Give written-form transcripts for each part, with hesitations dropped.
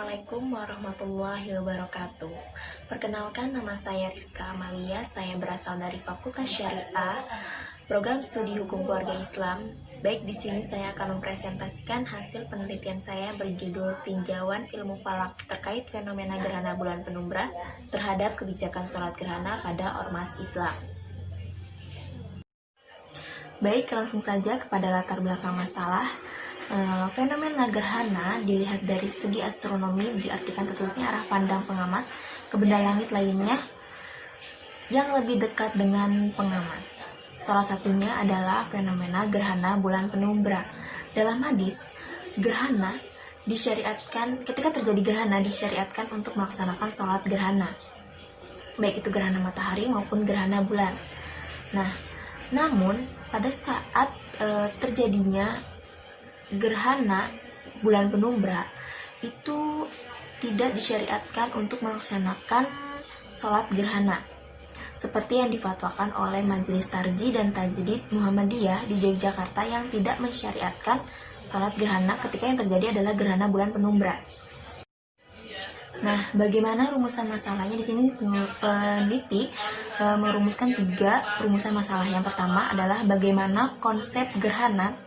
Assalamualaikum warahmatullahi wabarakatuh. Perkenalkan, nama saya Rizka Amalia. Saya berasal dari Fakultas Syariah, Program Studi Hukum Keluarga Islam. Baik, di sini saya akan mempresentasikan hasil penelitian saya berjudul Tinjauan Ilmu Falak terkait fenomena gerhana bulan penumbra terhadap kebijakan sholat gerhana pada ormas Islam. Baik, langsung saja kepada latar belakang masalah. Fenomena gerhana dilihat dari segi astronomi diartikan tertutupnya arah pandang pengamat ke benda langit lainnya yang lebih dekat dengan pengamat. Salah satunya adalah fenomena gerhana bulan penumbra. Dalam hadis, gerhana disyariatkan, ketika terjadi gerhana disyariatkan untuk melaksanakan sholat gerhana, baik itu gerhana matahari maupun gerhana bulan. Nah, namun pada saat terjadinya gerhana bulan penumbra itu tidak disyariatkan untuk melaksanakan sholat gerhana seperti yang difatwakan oleh Majelis Tarjih dan Tajdid Muhammadiyah di Yogyakarta yang tidak mensyariatkan sholat gerhana ketika yang terjadi adalah gerhana bulan penumbra. Nah, bagaimana rumusan masalahnya? Di sini peneliti merumuskan 3 rumusan masalah. Yang pertama adalah bagaimana konsep gerhana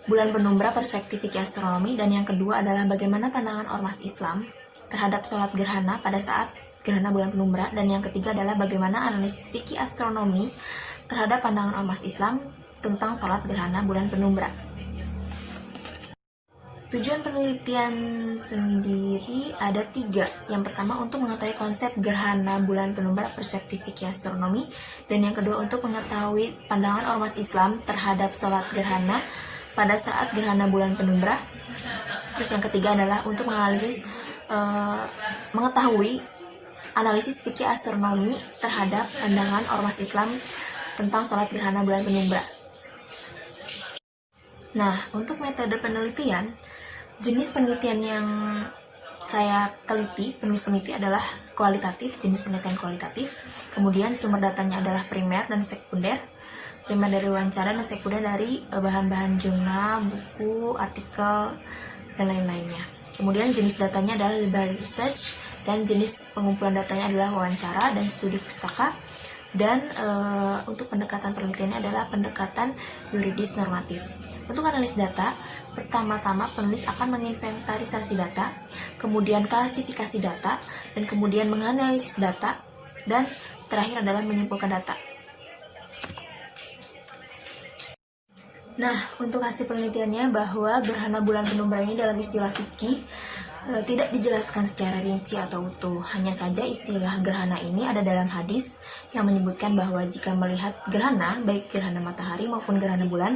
bulan penumbra perspektif fikih astronomi, dan yang kedua adalah bagaimana pandangan ormas Islam terhadap sholat gerhana pada saat gerhana bulan penumbra, dan yang ketiga adalah bagaimana analisis fikih astronomi terhadap pandangan ormas Islam tentang sholat gerhana bulan penumbra. Tujuan penelitian sendiri ada 3. Yang pertama untuk mengetahui konsep gerhana bulan penumbra perspektif fikih astronomi, dan yang kedua untuk mengetahui pandangan ormas Islam terhadap sholat gerhana pada saat gerhana bulan penumbra. Terus yang ketiga adalah untuk mengetahui analisis fikih astronomi terhadap pandangan ormas Islam tentang sholat gerhana bulan penumbra. Nah, untuk metode penelitian, jenis penelitian yang saya teliti, penulis peneliti adalah kualitatif, jenis penelitian kualitatif. Kemudian sumber datanya adalah primer dan sekunder. Primer dari wawancara dan sekunder dari bahan-bahan jurnal, buku, artikel, dan lain-lainnya. Kemudian jenis datanya adalah library research, dan jenis pengumpulan datanya adalah wawancara dan studi pustaka. Dan untuk pendekatan penelitiannya adalah pendekatan yuridis normatif. Untuk analis data, pertama-tama penulis akan menginventarisasi data, kemudian klasifikasi data, dan kemudian menganalisis data, dan terakhir adalah menyimpulkan data. Nah, untuk hasil penelitiannya bahwa gerhana bulan penumbra ini dalam istilah fikih tidak dijelaskan secara rinci atau utuh. Hanya saja istilah gerhana ini ada dalam hadis yang menyebutkan bahwa jika melihat gerhana, baik gerhana matahari maupun gerhana bulan,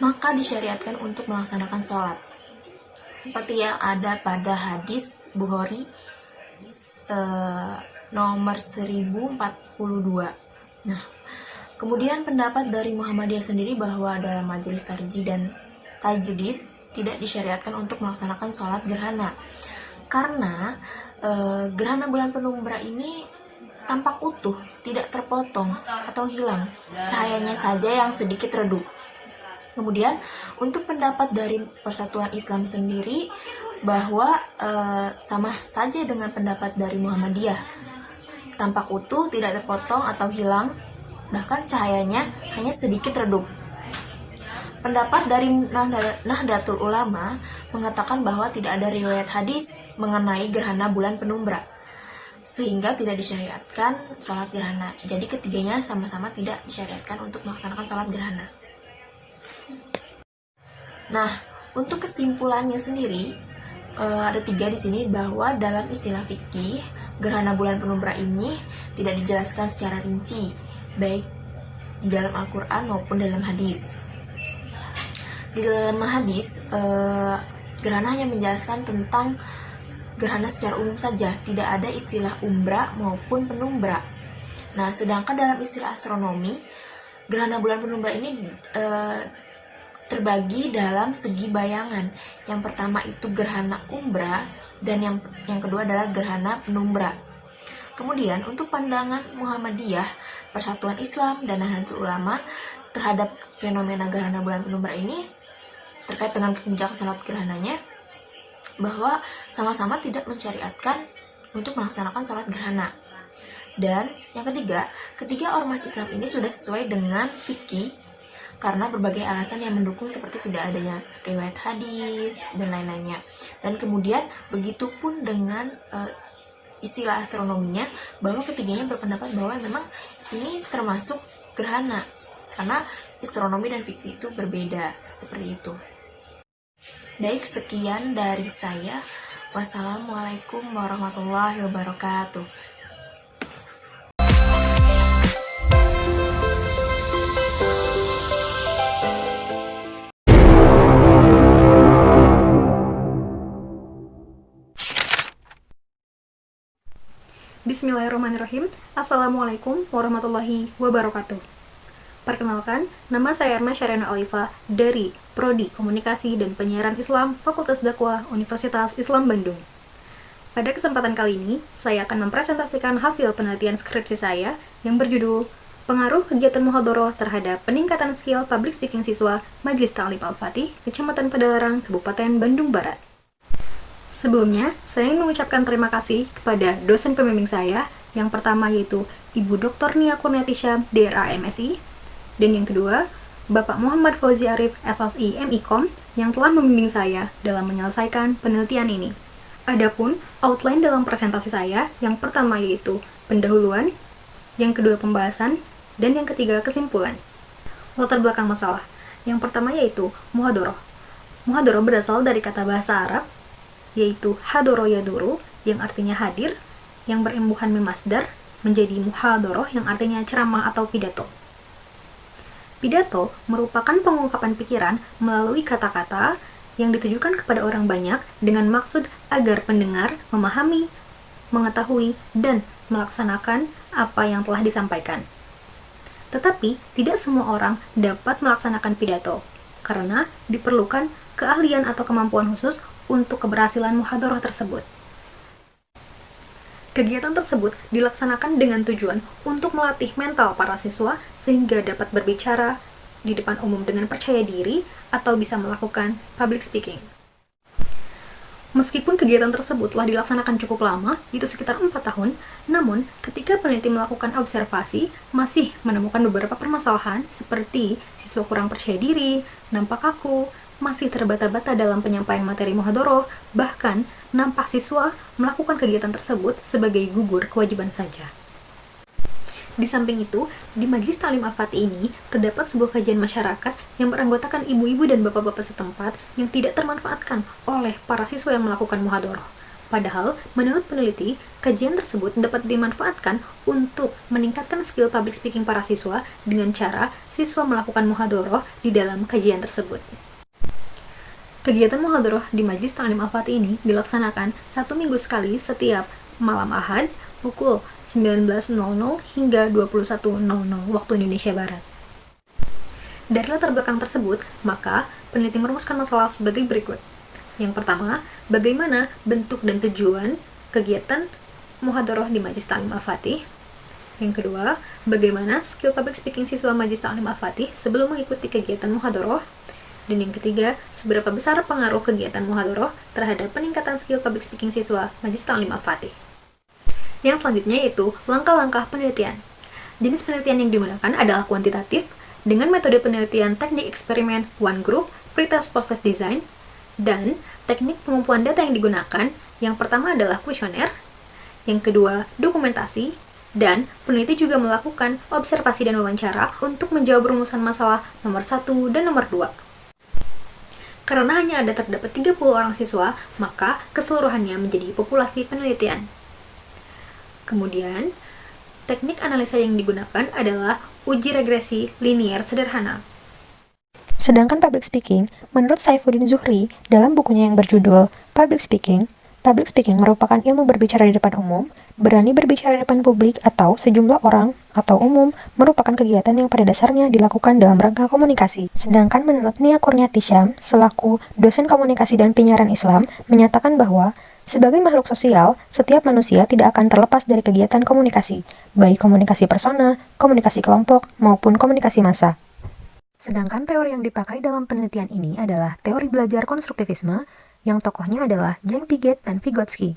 maka disyariatkan untuk melaksanakan sholat. Seperti yang ada pada hadis Bukhari nomor 1042. Nah, kemudian pendapat dari Muhammadiyah sendiri bahwa dalam Majelis Tarjih dan Tajdid tidak disyariatkan untuk melaksanakan sholat gerhana karena gerhana bulan penumbra ini tampak utuh, tidak terpotong atau hilang, cahayanya saja yang sedikit redup. Kemudian untuk pendapat dari Persatuan Islam sendiri bahwa sama saja dengan pendapat dari Muhammadiyah, tampak utuh, tidak terpotong atau hilang, bahkan cahayanya hanya sedikit redup. Pendapat dari Nahdlatul Ulama mengatakan bahwa tidak ada riwayat hadis mengenai gerhana bulan penumbra, sehingga tidak disyariatkan sholat gerhana. Jadi ketiganya sama-sama tidak disyariatkan untuk melaksanakan sholat gerhana. Nah, untuk kesimpulannya sendiri ada 3 di sini, bahwa dalam istilah fikih gerhana bulan penumbra ini tidak dijelaskan secara rinci, baik di dalam Al-Quran maupun dalam hadis. Di dalam hadis, gerhana hanya menjelaskan tentang gerhana secara umum saja, tidak ada istilah umbra maupun penumbra. Nah, sedangkan dalam istilah astronomi, gerhana bulan penumbra ini terbagi dalam segi bayangan. Yang pertama itu gerhana umbra, dan yang kedua adalah gerhana penumbra. Kemudian untuk pandangan Muhammadiyah, Persatuan Islam, dan Nahdlatul Ulama terhadap fenomena gerhana bulan penumbra ini terkait dengan kebijakan sholat gerhananya, bahwa sama-sama tidak mensyariatkan untuk melaksanakan sholat gerhana. Dan yang ketiga ormas Islam ini sudah sesuai dengan fikih karena berbagai alasan yang mendukung seperti tidak adanya riwayat hadis dan lain-lainnya. Dan kemudian begitu pun dengan istilah astronominya, bahwa ketiganya berpendapat bahwa memang ini termasuk gerhana karena astronomi dan fikih itu berbeda, seperti itu. Baik, sekian dari saya. Wassalamualaikum warahmatullahi wabarakatuh. Bismillahirrahmanirrahim. Assalamualaikum warahmatullahi wabarakatuh. Perkenalkan, nama saya Erna Syariana Alifa dari Prodi Komunikasi dan Penyiaran Islam Fakultas Dakwah Universitas Islam Bandung. Pada kesempatan kali ini, saya akan mempresentasikan hasil penelitian skripsi saya yang berjudul Pengaruh Kegiatan Muhadharah Terhadap Peningkatan Skill Public Speaking Siswa Majelis Ta'lim Al-Fatih, Kecamatan Padalarang, Kabupaten Bandung Barat. Sebelumnya, saya ingin mengucapkan terima kasih kepada dosen pembimbing saya, yang pertama yaitu Ibu Dr. Nia Kurniatisha, DRA MSI, dan yang kedua, Bapak Muhammad Fauzi Arif, SSI MIKOM, yang telah membimbing saya dalam menyelesaikan penelitian ini. Adapun outline dalam presentasi saya, yang pertama yaitu pendahuluan, yang kedua pembahasan, dan yang ketiga kesimpulan. Latar belakang masalah. Yang pertama yaitu muhadharah. Muhadharah berasal dari kata bahasa Arab, yaitu hadoro yaduru, yang artinya hadir, yang berimbuhan mim masdar, menjadi muhadharah yang artinya ceramah atau pidato. Pidato merupakan pengungkapan pikiran melalui kata-kata yang ditujukan kepada orang banyak dengan maksud agar pendengar memahami, mengetahui, dan melaksanakan apa yang telah disampaikan. Tetapi, tidak semua orang dapat melaksanakan pidato, karena diperlukan keahlian atau kemampuan khusus untuk keberhasilan muhadharah tersebut. Kegiatan tersebut dilaksanakan dengan tujuan untuk melatih mental para siswa sehingga dapat berbicara di depan umum dengan percaya diri atau bisa melakukan public speaking. Meskipun kegiatan tersebut telah dilaksanakan cukup lama, yaitu sekitar 4 tahun, namun ketika peneliti melakukan observasi, masih menemukan beberapa permasalahan seperti siswa kurang percaya diri, nampak kaku, masih terbata-bata dalam penyampaian materi muhadharah, bahkan nampak siswa melakukan kegiatan tersebut sebagai gugur kewajiban saja. Di samping itu, di Majelis Ta'lim Al-Fatih ini terdapat sebuah kajian masyarakat yang beranggotakan ibu-ibu dan bapak-bapak setempat yang tidak termanfaatkan oleh para siswa yang melakukan muhadharah. Padahal, menurut peneliti, kajian tersebut dapat dimanfaatkan untuk meningkatkan skill public speaking para siswa dengan cara siswa melakukan muhadharah di dalam kajian tersebut. Kegiatan muhadharah di Majelis Ta'lim Al-Fatih ini dilaksanakan 1 minggu sekali setiap malam Ahad pukul 19.00 hingga 21.00 waktu Indonesia Barat. Dari latar belakang tersebut, maka peneliti merumuskan masalah sebagai berikut. Yang pertama, bagaimana bentuk dan tujuan kegiatan muhadharah di Majelis Ta'lim Al-Fatih. Yang kedua, bagaimana skill public speaking siswa Majelis Ta'lim Al-Fatih sebelum mengikuti kegiatan muhadharah. Dan yang ketiga, seberapa besar pengaruh kegiatan muhadharah terhadap peningkatan skill public speaking siswa Majelis Ta'lim Al-Fatih. Yang selanjutnya yaitu langkah-langkah penelitian. Jenis penelitian yang digunakan adalah kuantitatif dengan metode penelitian teknik eksperimen one group, pretest process design, dan teknik pengumpulan data yang digunakan yang pertama adalah kuesioner, yang kedua dokumentasi, dan peneliti juga melakukan observasi dan wawancara untuk menjawab rumusan masalah nomor 1 dan nomor 2. Karena hanya ada terdapat 30 orang siswa, maka keseluruhannya menjadi populasi penelitian. Kemudian, teknik analisa yang digunakan adalah uji regresi linier sederhana. Sedangkan public speaking, menurut Saifuddin Zuhri, dalam bukunya yang berjudul Public Speaking merupakan ilmu berbicara di depan umum, berani berbicara di depan publik atau sejumlah orang atau umum merupakan kegiatan yang pada dasarnya dilakukan dalam rangka komunikasi. Sedangkan menurut Nia Kurniatisha, selaku dosen komunikasi dan penyiaran Islam, menyatakan bahwa sebagai makhluk sosial, setiap manusia tidak akan terlepas dari kegiatan komunikasi, baik komunikasi persona, komunikasi kelompok, maupun komunikasi massa. Sedangkan teori yang dipakai dalam penelitian ini adalah teori belajar konstruktivisme, yang tokohnya adalah Jan Piaget dan Vygotsky.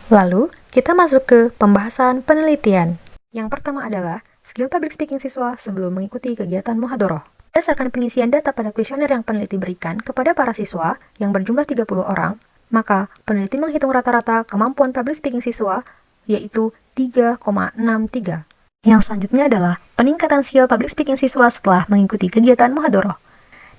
Lalu, kita masuk ke pembahasan penelitian. Yang pertama adalah skill public speaking siswa sebelum mengikuti kegiatan muhadharah. Berdasarkan pengisian data pada kuesioner yang peneliti berikan kepada para siswa yang berjumlah 30 orang, maka peneliti menghitung rata-rata kemampuan public speaking siswa yaitu 3,63. Yang selanjutnya adalah peningkatan skill public speaking siswa setelah mengikuti kegiatan muhadharah.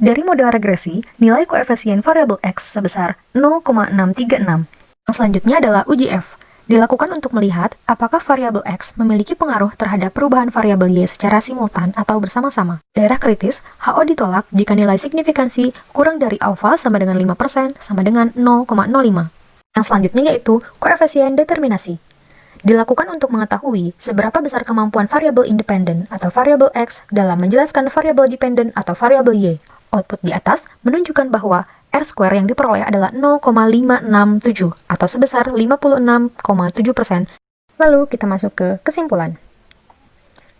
Dari model regresi, nilai koefisien variabel X sebesar 0,636. Yang selanjutnya adalah uji F. Dilakukan untuk melihat apakah variabel X memiliki pengaruh terhadap perubahan variabel Y secara simultan atau bersama-sama. Daerah kritis, HO ditolak jika nilai signifikansi kurang dari alfa sama dengan 5% sama dengan 0,05. Yang selanjutnya yaitu koefisien determinasi. Dilakukan untuk mengetahui seberapa besar kemampuan variabel independen atau variabel X dalam menjelaskan variabel dependen atau variabel Y. Output di atas menunjukkan bahwa R-square yang diperoleh adalah 0,567 atau sebesar 56,7%. Lalu kita masuk ke kesimpulan.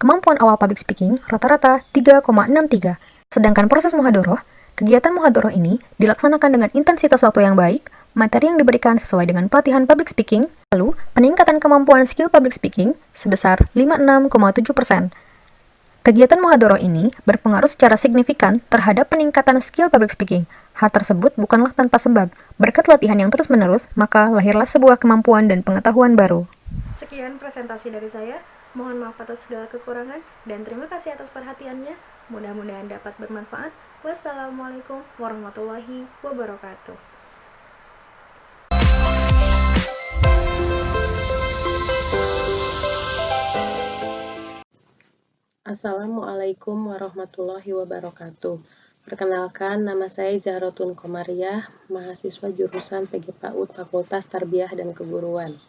Kemampuan awal public speaking rata-rata 3,63. Sedangkan proses muhadharah, kegiatan muhadharah ini dilaksanakan dengan intensitas waktu yang baik, materi yang diberikan sesuai dengan pelatihan public speaking, lalu peningkatan kemampuan skill public speaking sebesar 56,7%. Kegiatan muhadharah ini berpengaruh secara signifikan terhadap peningkatan skill public speaking. Hal tersebut bukanlah tanpa sebab. Berkat latihan yang terus-menerus, maka lahirlah sebuah kemampuan dan pengetahuan baru. Sekian presentasi dari saya. Mohon maaf atas segala kekurangan dan terima kasih atas perhatiannya. Mudah-mudahan dapat bermanfaat. Wassalamualaikum warahmatullahi wabarakatuh. Assalamualaikum warahmatullahi wabarakatuh. Perkenalkan, nama saya Zahrotun Komariah, mahasiswa jurusan PGPAUD Fakultas Tarbiyah dan Keguruan.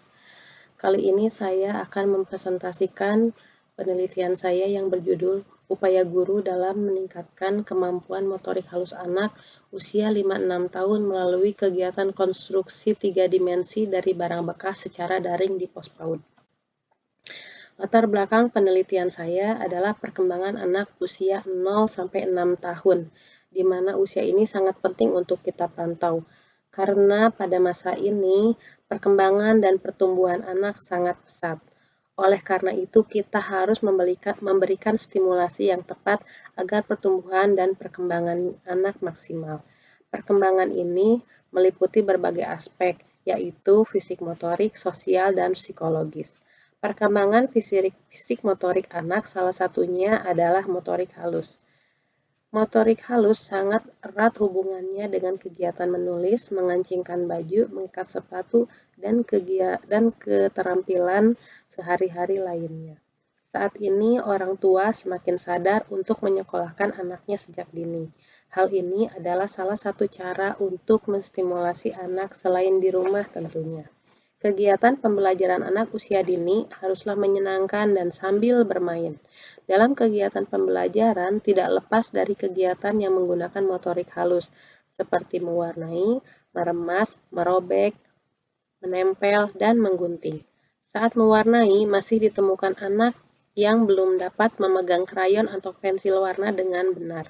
Kali ini saya akan mempresentasikan penelitian saya yang berjudul Upaya Guru dalam Meningkatkan Kemampuan Motorik Halus Anak Usia 5-6 tahun melalui kegiatan konstruksi 3 dimensi dari barang bekas secara daring di pos PAUD. Latar belakang penelitian saya adalah perkembangan anak usia 0-6 tahun, di mana usia ini sangat penting untuk kita pantau, karena pada masa ini perkembangan dan pertumbuhan anak sangat pesat. Oleh karena itu, kita harus memberikan stimulasi yang tepat agar pertumbuhan dan perkembangan anak maksimal. Perkembangan ini meliputi berbagai aspek, yaitu fisik motorik, sosial, dan psikologis. Perkembangan fisik motorik anak salah satunya adalah motorik halus. Motorik halus sangat erat hubungannya dengan kegiatan menulis, mengancingkan baju, mengikat sepatu, dan keterampilan sehari-hari lainnya. Saat ini orang tua semakin sadar untuk menyekolahkan anaknya sejak dini. Hal ini adalah salah satu cara untuk menstimulasi anak selain di rumah tentunya. Kegiatan pembelajaran anak usia dini haruslah menyenangkan dan sambil bermain. Dalam kegiatan pembelajaran tidak lepas dari kegiatan yang menggunakan motorik halus, seperti mewarnai, meremas, merobek, menempel, dan menggunting. Saat mewarnai, masih ditemukan anak yang belum dapat memegang krayon atau pensil warna dengan benar,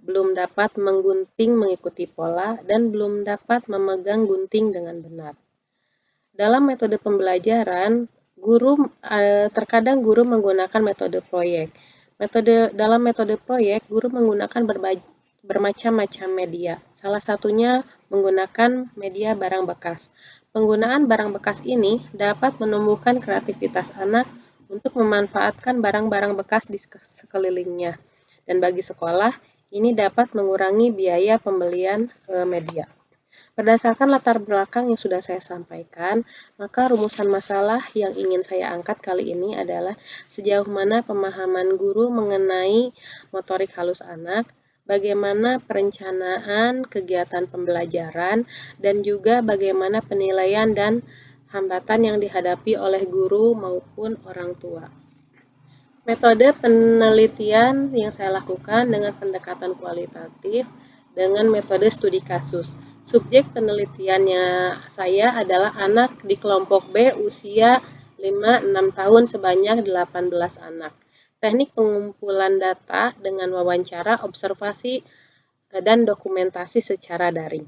belum dapat menggunting mengikuti pola, dan belum dapat memegang gunting dengan benar. Dalam metode pembelajaran, terkadang guru menggunakan metode proyek. Dalam metode proyek, guru menggunakan bermacam-macam media. Salah satunya menggunakan media barang bekas. Penggunaan barang bekas ini dapat menumbuhkan kreativitas anak untuk memanfaatkan barang-barang bekas di sekelilingnya. Dan bagi sekolah, ini dapat mengurangi biaya pembelian media. Berdasarkan latar belakang yang sudah saya sampaikan, maka rumusan masalah yang ingin saya angkat kali ini adalah sejauh mana pemahaman guru mengenai motorik halus anak, bagaimana perencanaan kegiatan pembelajaran, dan juga bagaimana penilaian dan hambatan yang dihadapi oleh guru maupun orang tua. Metode penelitian yang saya lakukan dengan pendekatan kualitatif dengan metode studi kasus. Subjek penelitiannya saya adalah anak di kelompok B usia 5-6 tahun sebanyak 18 anak. Teknik pengumpulan data dengan wawancara, observasi, dan dokumentasi secara daring.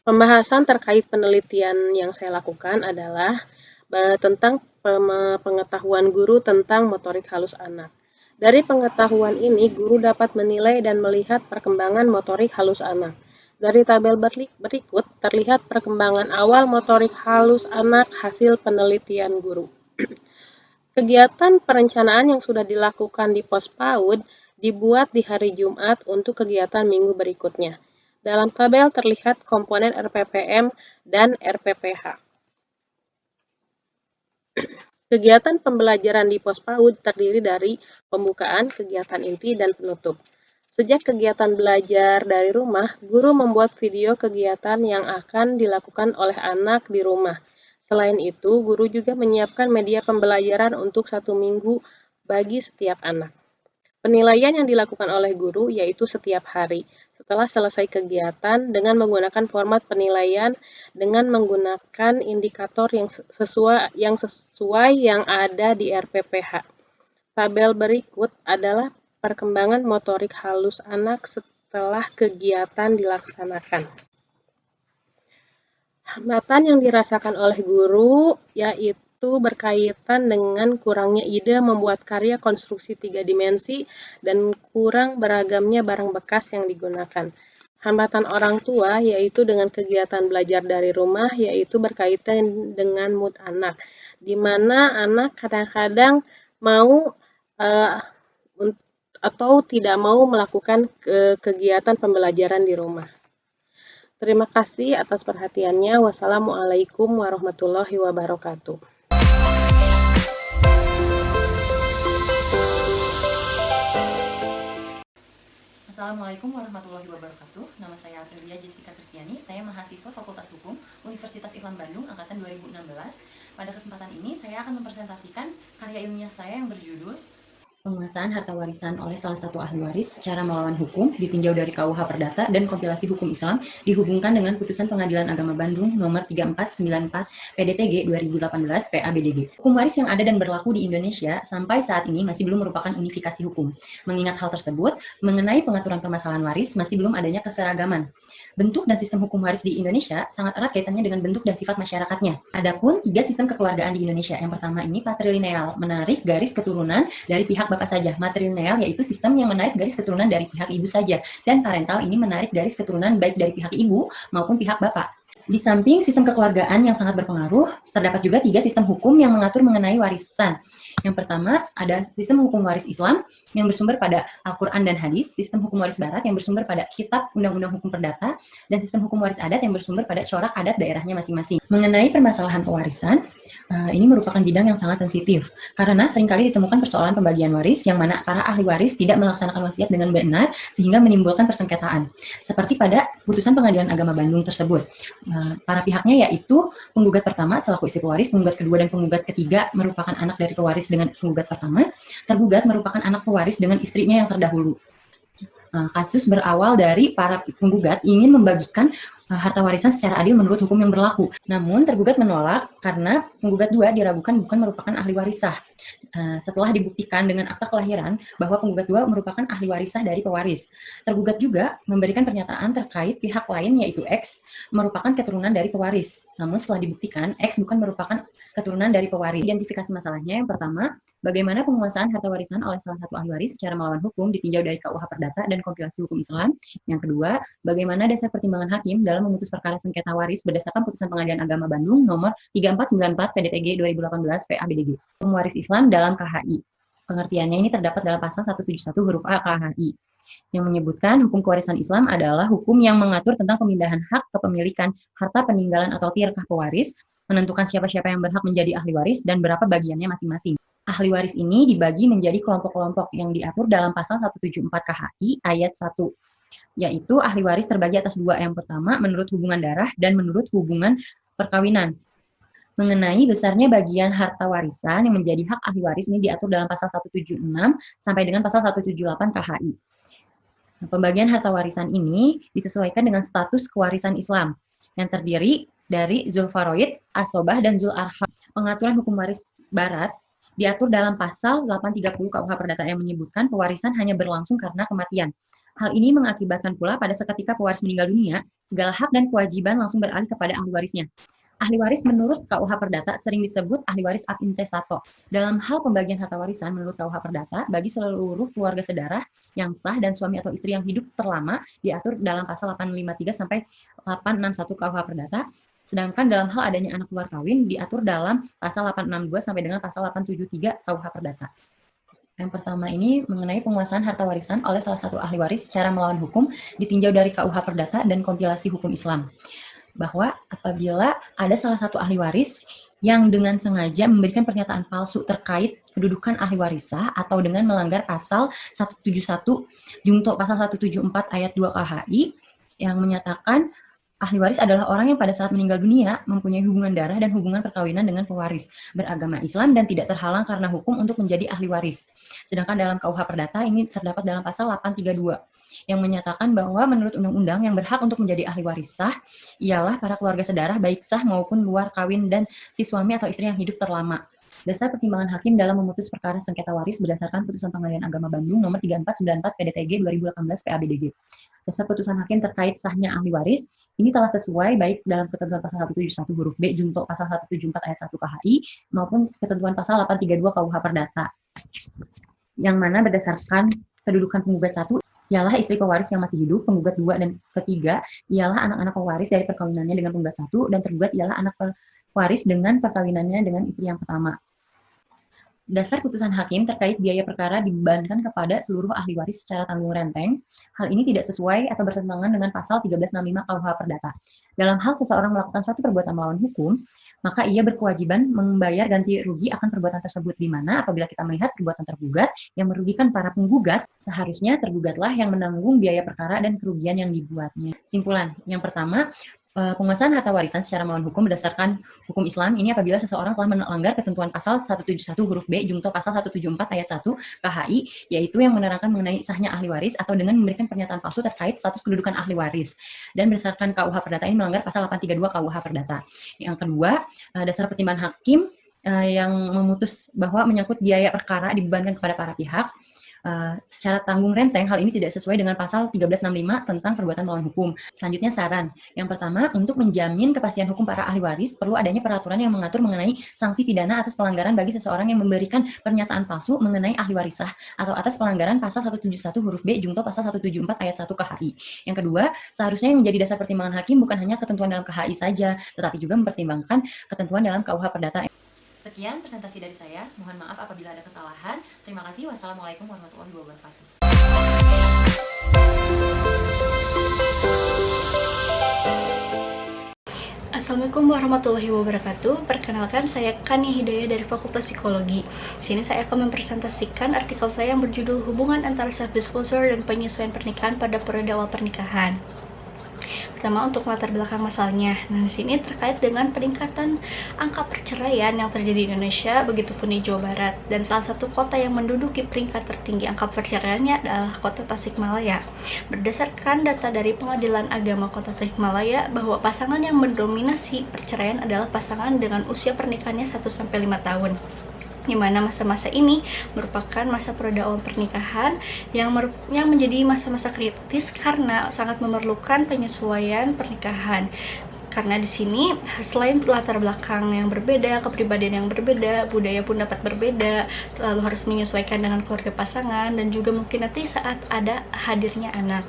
Pembahasan terkait penelitian yang saya lakukan adalah tentang pengetahuan guru tentang motorik halus anak. Dari pengetahuan ini, guru dapat menilai dan melihat perkembangan motorik halus anak. Dari tabel berikut, terlihat perkembangan awal motorik halus anak hasil penelitian guru. Kegiatan perencanaan yang sudah dilakukan di pos PAUD dibuat di hari Jumat untuk kegiatan minggu berikutnya. Dalam tabel terlihat komponen RPPM dan RPPH. Kegiatan pembelajaran di pos PAUD terdiri dari pembukaan, kegiatan inti, dan penutup. Sejak kegiatan belajar dari rumah, guru membuat video kegiatan yang akan dilakukan oleh anak di rumah. Selain itu, guru juga menyiapkan media pembelajaran untuk 1 minggu bagi setiap anak. Penilaian yang dilakukan oleh guru yaitu setiap hari. Setelah selesai kegiatan dengan menggunakan format penilaian dengan menggunakan indikator yang sesuai yang ada di RPPH. Tabel berikut adalah perkembangan motorik halus anak setelah kegiatan dilaksanakan. Hambatan yang dirasakan oleh guru yaitu berkaitan dengan kurangnya ide membuat karya konstruksi 3 dimensi dan kurang beragamnya barang bekas yang digunakan. Hambatan orang tua yaitu dengan kegiatan belajar dari rumah yaitu berkaitan dengan mood anak, di mana anak kadang-kadang mau atau tidak mau melakukan kegiatan pembelajaran di rumah. Terima kasih atas perhatiannya. Wassalamualaikum warahmatullahi wabarakatuh. Assalamualaikum warahmatullahi wabarakatuh. Nama saya Aprilia Jessica Kristiani. Saya mahasiswa Fakultas Hukum Universitas Islam Bandung angkatan 2016. Pada kesempatan ini saya akan mempresentasikan karya ilmiah saya yang berjudul Penguasaan Harta Warisan oleh salah satu ahli waris secara melawan hukum ditinjau dari KUH Perdata dan kompilasi hukum Islam dihubungkan dengan putusan Pengadilan Agama Bandung nomor 3494 PDTG 2018 PABDG. Hukum waris yang ada dan berlaku di Indonesia sampai saat ini masih belum merupakan unifikasi hukum. Mengingat hal tersebut, mengenai pengaturan permasalahan waris masih belum adanya keseragaman. Bentuk dan sistem hukum waris di Indonesia sangat erat kaitannya dengan bentuk dan sifat masyarakatnya. Adapun 3 sistem kekeluargaan di Indonesia. Yang pertama ini patrilineal, menarik garis keturunan dari pihak bapak saja. Matrilineal yaitu sistem yang menarik garis keturunan dari pihak ibu saja. Dan parental ini menarik garis keturunan baik dari pihak ibu maupun pihak bapak. Di samping sistem kekeluargaan yang sangat berpengaruh, terdapat juga 3 sistem hukum yang mengatur mengenai warisan. Yang pertama, ada sistem hukum waris Islam yang bersumber pada Al-Quran dan Hadis, sistem hukum waris Barat yang bersumber pada Kitab Undang-Undang Hukum Perdata, dan sistem hukum waris adat yang bersumber pada corak adat daerahnya masing-masing. Mengenai permasalahan pewarisan, ini merupakan bidang yang sangat sensitif, karena seringkali ditemukan persoalan pembagian waris yang mana para ahli waris tidak melaksanakan wasiat dengan benar, sehingga menimbulkan persengketaan. Seperti pada putusan Pengadilan Agama Bandung tersebut. Para pihaknya yaitu penggugat pertama selaku istri pewaris, penggugat kedua dan penggugat ketiga merupakan anak dari pewaris dengan penggugat pertama, tergugat merupakan anak pewaris dengan istrinya yang terdahulu. Kasus berawal dari para penggugat ingin membagikan harta warisan secara adil menurut hukum yang berlaku. Namun tergugat menolak karena penggugat 2 diragukan bukan merupakan ahli warisah. Setelah dibuktikan dengan akta kelahiran bahwa penggugat 2 merupakan ahli warisah dari pewaris. Tergugat juga memberikan pernyataan terkait pihak lain yaitu X merupakan keturunan dari pewaris. Namun setelah dibuktikan X bukan merupakan keturunan dari pewaris. Identifikasi masalahnya yang pertama, bagaimana penguasaan harta warisan oleh salah satu ahli waris secara melawan hukum ditinjau dari KUH Perdata dan kompilasi hukum Islam. Yang kedua, bagaimana dasar pertimbangan hakim dalam memutus perkara sengketa waris berdasarkan putusan Pengadilan Agama Bandung nomor 3494 PDTG 2018 PABDG. Hukum waris Islam dalam KHI. Pengertiannya ini terdapat dalam pasal 171 huruf A KHI yang menyebutkan hukum kewarisan Islam adalah hukum yang mengatur tentang pemindahan hak kepemilikan harta peninggalan atau tirkah pewaris, menentukan siapa-siapa yang berhak menjadi ahli waris dan berapa bagiannya masing-masing. Ahli waris ini dibagi menjadi kelompok-kelompok yang diatur dalam pasal 174 KHI ayat 1, yaitu ahli waris terbagi atas 2. Yang pertama, menurut hubungan darah dan menurut hubungan perkawinan. Mengenai besarnya bagian harta warisan yang menjadi hak ahli waris ini diatur dalam pasal 176 sampai dengan pasal 178 KHI. Pembagian harta warisan ini disesuaikan dengan status kewarisan Islam yang terdiri dari Zulfaroid, Asobah, dan Zul Arham. Pengaturan hukum waris Barat diatur dalam pasal 830 KUH Perdata yang menyebutkan pewarisan hanya berlangsung karena kematian. Hal ini mengakibatkan pula pada seketika pewaris meninggal dunia, segala hak dan kewajiban langsung beralih kepada ahli warisnya. Ahli waris menurut KUH Perdata sering disebut ahli waris ab intestato. Dalam hal pembagian harta warisan menurut KUH Perdata, bagi seluruh keluarga sedarah yang sah dan suami atau istri yang hidup terlama diatur dalam pasal 853 sampai 861 KUH Perdata. Sedangkan dalam hal adanya anak luar kawin diatur dalam pasal 862 sampai dengan pasal 873 KUH Perdata. Yang pertama ini mengenai penguasaan harta warisan oleh salah satu ahli waris secara melawan hukum ditinjau dari KUH Perdata dan kompilasi hukum Islam. Bahwa apabila ada salah satu ahli waris yang dengan sengaja memberikan pernyataan palsu terkait kedudukan ahli warisah atau dengan melanggar pasal 171 Jungto pasal 174 ayat 2 KHI yang menyatakan ahli waris adalah orang yang pada saat meninggal dunia mempunyai hubungan darah dan hubungan perkawinan dengan pewaris, beragama Islam dan tidak terhalang karena hukum untuk menjadi ahli waris. Sedangkan dalam KUH Perdata ini terdapat dalam pasal 832 yang menyatakan bahwa menurut undang-undang yang berhak untuk menjadi ahli waris sah ialah para keluarga sedarah baik sah maupun luar kawin dan si suami atau istri yang hidup terlama. Dasar pertimbangan hakim dalam memutus perkara sengketa waris berdasarkan putusan Pengadilan Agama Bandung nomor 3494 PDTG 2018 PABDG. Dasar putusan hakim terkait sahnya ahli waris ini telah sesuai baik dalam ketentuan pasal 171 huruf B Junto pasal 174 ayat 1 KHI maupun ketentuan pasal 832 KUH Perdata. Yang mana berdasarkan kedudukan penggugat 1 ialah istri pewaris yang masih hidup, penggugat 2 dan ketiga ialah anak-anak pewaris dari perkawinannya dengan penggugat 1 dan tergugat ialah anak pewaris dengan perkawinannya dengan istri yang pertama. Dasar putusan hakim terkait biaya perkara dibebankan kepada seluruh ahli waris secara tanggung renteng. Hal ini tidak sesuai atau bertentangan dengan pasal 1365 KUH Perdata. Dalam hal seseorang melakukan suatu perbuatan melawan hukum, maka ia berkewajiban membayar ganti rugi akan perbuatan tersebut, di mana apabila kita melihat perbuatan tergugat yang merugikan para penggugat, seharusnya tergugatlah yang menanggung biaya perkara dan kerugian yang dibuatnya. Simpulan, yang pertama, penguasaan harta warisan secara melawan hukum berdasarkan hukum Islam ini apabila seseorang telah melanggar ketentuan pasal 171 huruf B Jungto pasal 174 ayat 1 KHI, yaitu yang menerangkan mengenai sahnya ahli waris atau dengan memberikan pernyataan palsu terkait status kedudukan ahli waris. Dan berdasarkan KUH Perdata ini melanggar pasal 832 KUH Perdata. Yang kedua, dasar pertimbangan hakim yang memutus bahwa menyangkut biaya perkara dibebankan kepada para pihak secara tanggung renteng. Hal ini tidak sesuai dengan pasal 1365 tentang perbuatan melawan hukum. Selanjutnya saran. Yang pertama, untuk menjamin kepastian hukum para ahli waris, perlu adanya peraturan yang mengatur mengenai sanksi pidana atas pelanggaran bagi seseorang yang memberikan pernyataan palsu mengenai ahli warisah atau atas pelanggaran pasal 171 huruf B Jungto pasal 174 ayat 1 KHI. Yang kedua, seharusnya yang menjadi dasar pertimbangan hakim bukan hanya ketentuan dalam KHI saja, tetapi juga mempertimbangkan ketentuan dalam KUH Perdata. Sekian presentasi dari saya. Mohon maaf apabila ada kesalahan. Terima kasih. Wassalamualaikum warahmatullahi wabarakatuh. Assalamualaikum warahmatullahi wabarakatuh. Perkenalkan, saya Kania Hidayah dari Fakultas Psikologi. Di sini saya akan mempresentasikan artikel saya yang berjudul Hubungan antara self-disclosure dan penyesuaian pernikahan pada periode awal pernikahan. Pertama, untuk latar belakang masalahnya. Nah, di sini terkait dengan peningkatan angka perceraian yang terjadi di Indonesia, begitupun di Jawa Barat. Dan salah satu kota yang menduduki peringkat tertinggi angka perceraiannya adalah Kota Tasikmalaya. Berdasarkan data dari Pengadilan Agama Kota Tasikmalaya, bahwa pasangan yang mendominasi perceraian adalah pasangan dengan usia pernikahannya 1-5 tahun. Di mana masa-masa ini merupakan masa periode awal pernikahan yang menjadi masa-masa kritis karena sangat memerlukan penyesuaian pernikahan. Karena di sini selain latar belakang yang berbeda, kepribadian yang berbeda, budaya pun dapat berbeda, lalu harus menyesuaikan dengan keluarga pasangan dan juga mungkin nanti saat ada hadirnya anak.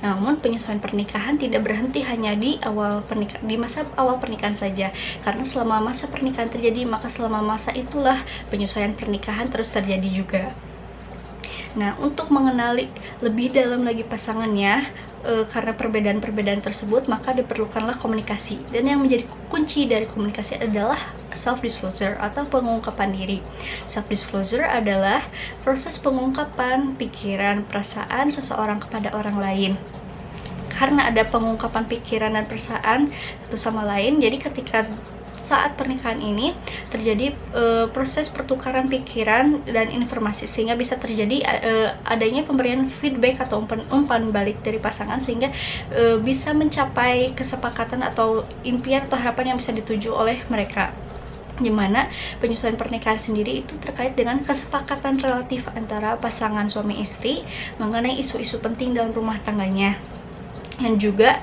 Namun penyesuaian pernikahan tidak berhenti hanya di masa awal pernikahan saja, karena selama masa pernikahan terjadi, maka selama masa itulah penyesuaian pernikahan terus terjadi juga. Nah, untuk mengenali lebih dalam lagi pasangannya, karena perbedaan-perbedaan tersebut, maka diperlukanlah komunikasi. Dan yang menjadi kunci dari komunikasi adalah self-disclosure atau pengungkapan diri. Self-disclosure adalah proses pengungkapan pikiran, perasaan seseorang kepada orang lain. Karena ada pengungkapan pikiran dan perasaan satu sama lain, jadi ketika saat pernikahan ini terjadi proses pertukaran pikiran dan informasi, sehingga bisa terjadi adanya pemberian feedback atau umpan balik dari pasangan, sehingga bisa mencapai kesepakatan atau impian atau harapan yang bisa dituju oleh mereka. di mana penyesuaian pernikahan sendiri itu terkait dengan kesepakatan relatif antara pasangan suami istri mengenai isu-isu penting dalam rumah tangganya, dan juga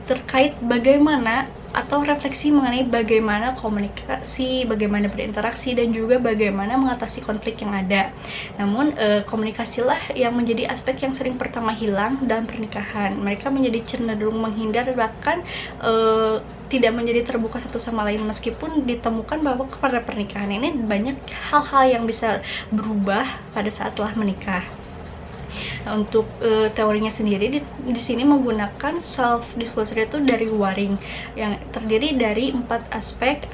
terkait bagaimana atau refleksi mengenai bagaimana komunikasi, bagaimana berinteraksi, dan juga bagaimana mengatasi konflik yang ada. Namun komunikasilah yang menjadi aspek yang sering pertama hilang dalam pernikahan. Mereka menjadi cenderung menghindar, bahkan tidak menjadi terbuka satu sama lain, meskipun ditemukan bahwa pada pernikahan ini banyak hal-hal yang bisa berubah pada saat telah menikah. Untuk teorinya sendiri di sini menggunakan self disclosure itu dari Waring, yang terdiri dari 4 aspek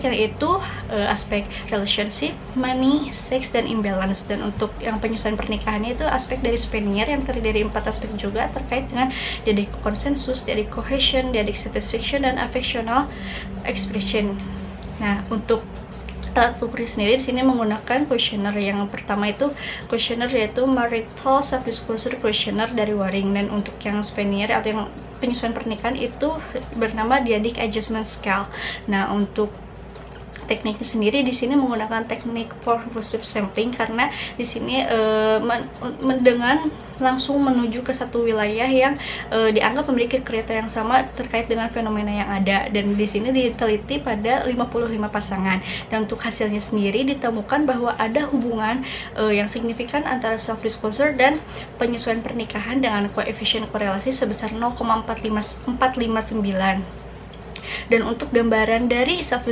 yang yaitu aspek relationship, money, sex, dan imbalance. Dan untuk yang penyesuaian pernikahannya itu aspek dari Spanier yang terdiri dari 4 aspek juga terkait dengan diadik konsensus, diadik cohesion, diadik satisfaction, dan affectional expression. Nah, untuk alat ukur sendiri di sini menggunakan kuesioner. Yang pertama itu kuesioner yaitu Marital Self Disclosure Questionnaire dari Waring, dan untuk yang Spanier atau yang penyesuaian pernikahan itu bernama Diadik Adjustment Scale. Nah, untuk tekniknya sendiri di sini menggunakan teknik purposive sampling, karena di sini dengan langsung menuju ke satu wilayah yang dianggap memiliki kriteria yang sama terkait dengan fenomena yang ada, dan di sini diteliti pada 55 pasangan. Dan untuk hasilnya sendiri ditemukan bahwa ada hubungan yang signifikan antara self disclosure dan penyesuaian pernikahan dengan koefisien korelasi sebesar 0,459. Dan untuk gambaran dari self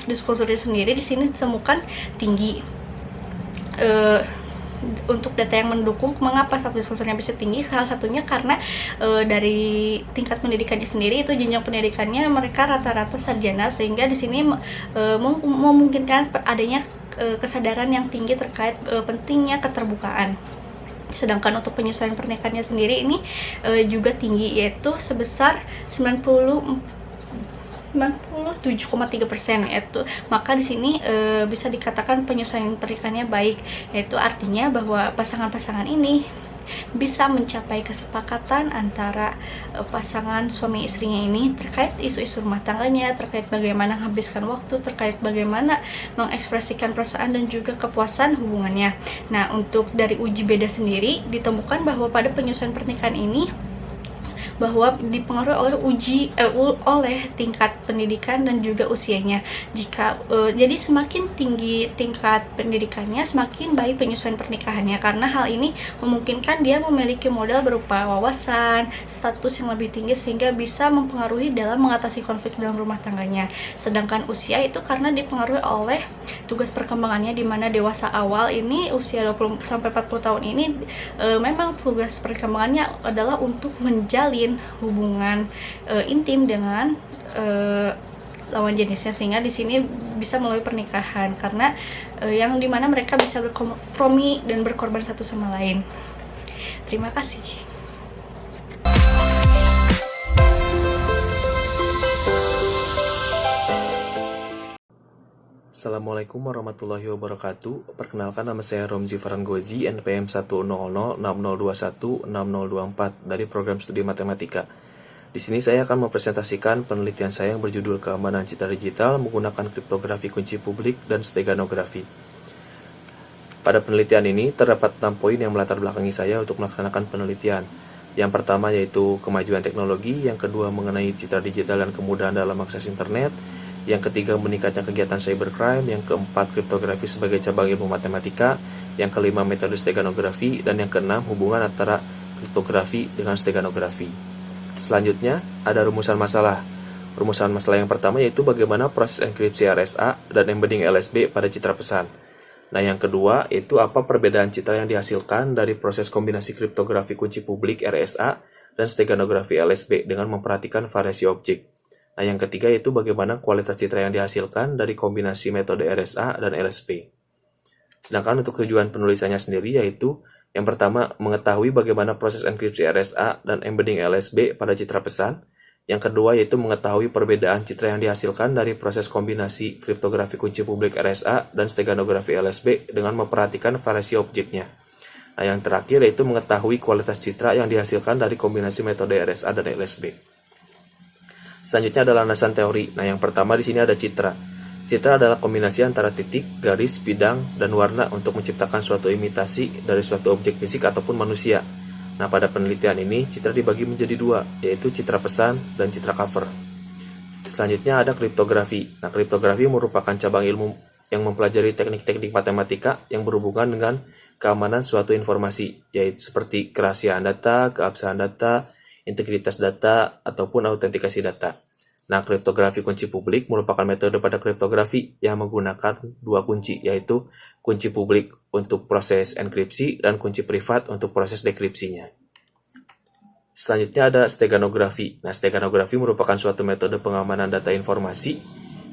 disclosure sendiri di sini ditemukan tinggi. Untuk data yang mendukung mengapa self disclosure-nya bisa tinggi, salah satunya karena dari tingkat pendidikannya sendiri, itu jenjang pendidikannya mereka rata-rata sarjana, sehingga di sini memungkinkan adanya kesadaran yang tinggi terkait pentingnya keterbukaan. Sedangkan untuk penyesuaian pernikahannya sendiri ini juga tinggi, yaitu sebesar 97,3%, yaitu maka di sini bisa dikatakan penyesuaian pernikahannya baik, yaitu artinya bahwa pasangan-pasangan ini bisa mencapai kesepakatan antara pasangan suami istrinya ini terkait isu-isu rumah tangganya, terkait bagaimana menghabiskan waktu, terkait bagaimana mengekspresikan perasaan dan juga kepuasan hubungannya. Nah, untuk dari uji beda sendiri ditemukan bahwa pada penyesuaian pernikahan ini bahwa dipengaruhi oleh tingkat pendidikan dan juga usianya. Jadi semakin tinggi tingkat pendidikannya, semakin baik penyesuaian pernikahannya, karena hal ini memungkinkan dia memiliki modal berupa wawasan, status yang lebih tinggi, sehingga bisa mempengaruhi dalam mengatasi konflik dalam rumah tangganya. Sedangkan usia itu karena dipengaruhi oleh tugas perkembangannya, di mana dewasa awal ini usia 20-40 tahun ini memang tugas perkembangannya adalah untuk menjalin hubungan intim dengan lawan jenisnya, sehingga di sini bisa melalui pernikahan, karena yang dimana mereka bisa berkompromi dan berkorban satu sama lain. Terima kasih. Assalamualaikum warahmatullahi wabarakatuh. Perkenalkan, nama saya Romzi Faranggozi, NPM 10060216024 dari program studi matematika. Di sini saya akan mempresentasikan penelitian saya yang berjudul Keamanan Citra Digital menggunakan kriptografi kunci publik dan steganografi. Pada penelitian ini terdapat 6 poin yang melatar belakangi saya untuk melaksanakan penelitian. Yang pertama yaitu kemajuan teknologi, yang kedua mengenai citra digital dan kemudahan dalam akses internet, yang ketiga meningkatnya kegiatan cybercrime, yang keempat kriptografi sebagai cabang ilmu matematika, yang kelima metode steganografi, dan yang keenam hubungan antara kriptografi dengan steganografi. Selanjutnya ada rumusan masalah. Rumusan masalah yang pertama yaitu bagaimana proses enkripsi RSA dan embedding LSB pada citra pesan. Nah, yang kedua itu apa perbedaan citra yang dihasilkan dari proses kombinasi kriptografi kunci publik RSA dan steganografi LSB dengan memperhatikan variasi objek. Nah, yang ketiga itu bagaimana kualitas citra yang dihasilkan dari kombinasi metode RSA dan LSB. Sedangkan untuk tujuan penulisannya sendiri yaitu yang pertama mengetahui bagaimana proses enkripsi RSA dan embedding LSB pada citra pesan. Yang kedua yaitu mengetahui perbedaan citra yang dihasilkan dari proses kombinasi kriptografi kunci publik RSA dan steganografi LSB dengan memperhatikan variasi objeknya. Nah, yang terakhir yaitu mengetahui kualitas citra yang dihasilkan dari kombinasi metode RSA dan LSB. Selanjutnya adalah landasan teori. Nah, yang pertama di sini ada citra. Citra adalah kombinasi antara titik, garis, bidang, dan warna untuk menciptakan suatu imitasi dari suatu objek fisik ataupun manusia. Nah, pada penelitian ini, citra dibagi menjadi dua, yaitu citra pesan dan citra cover. Selanjutnya ada kriptografi. Nah, kriptografi merupakan cabang ilmu yang mempelajari teknik-teknik matematika yang berhubungan dengan keamanan suatu informasi, yaitu seperti kerahasiaan data, keabsahan data, integritas data, ataupun autentikasi data. Nah, kriptografi kunci publik merupakan metode pada kriptografi yang menggunakan dua kunci, yaitu kunci publik untuk proses enkripsi dan kunci privat untuk proses dekripsinya. Selanjutnya ada steganografi. Nah, steganografi merupakan suatu metode pengamanan data informasi,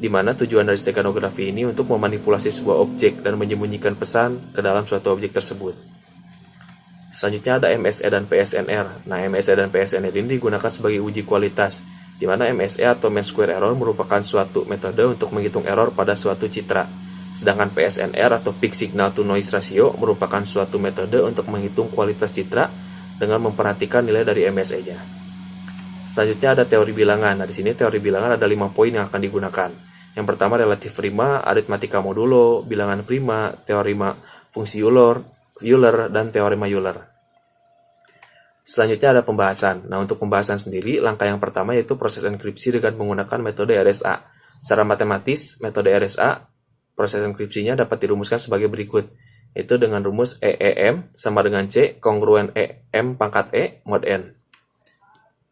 di mana tujuan dari steganografi ini untuk memanipulasi sebuah objek dan menyembunyikan pesan ke dalam suatu objek tersebut. Selanjutnya ada MSE dan PSNR. Nah, MSE dan PSNR ini digunakan sebagai uji kualitas, di mana MSE atau mean square error merupakan suatu metode untuk menghitung error pada suatu citra. Sedangkan PSNR atau peak signal to noise ratio merupakan suatu metode untuk menghitung kualitas citra dengan memperhatikan nilai dari MSE-nya. Selanjutnya ada teori bilangan. Nah, di sini teori bilangan ada 5 poin yang akan digunakan. Yang pertama relatif prima, aritmatika modulo, bilangan prima, teorema fungsi Euler, dan teorema Euler. Selanjutnya ada pembahasan. Nah, untuk pembahasan sendiri, langkah yang pertama yaitu proses enkripsi dengan menggunakan metode RSA. Secara matematis, metode RSA, proses enkripsinya dapat dirumuskan sebagai berikut, yaitu dengan rumus EEM sama dengan C kongruen EM pangkat E mod N.